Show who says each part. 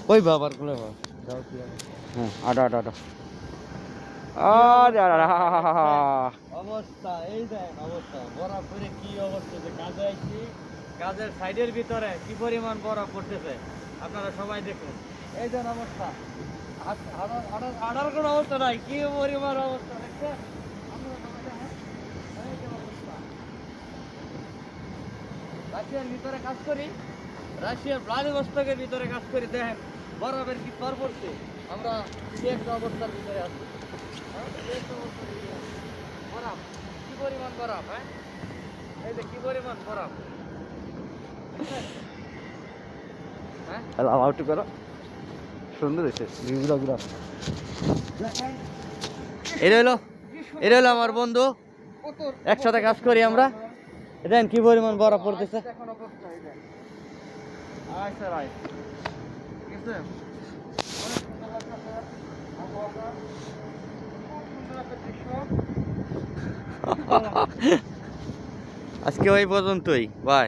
Speaker 1: ওই বাবার কোলে বাবা যাও কি হ্যাঁ আটা আটা আটা অবস্থা এই দেখেন অবস্থা বরফ করে কি অবস্থা যে কাজে আইছি কাজের সাইডের ভিতরে কি পরিমাণ বরফ পড়তেছে আপনারা সবাই দেখুন এই দেখেন অবস্থা আটার কোনো অবস্থা নাই কি পরিমাণ অবস্থা দেখছেন আপনারা সবাই দেখেন এই যে অবস্থা রাশিয়ার ভিতরে কাজ করি রাশিয়ার ভ্লাদিভস্টকের ভিতরে কাজ করি দেখেন বরফের কি স্তর পড়ছে আমরা কি একটা অবস্থার ভিতরে আছি বরফ কি পরিমাণ বরফ হ্যাঁ এই যে কি পরিমাণ বরফ হ্যাঁ আউট করো সুন্দর হয়েছে ভিউগুলো এটা হলো আমার বন্ধু একসাথে কাজ করি আমরা দেখেন কি পরিমাণ বরফ পড়তেছে আজকে ওই পর্যন্তই বাই।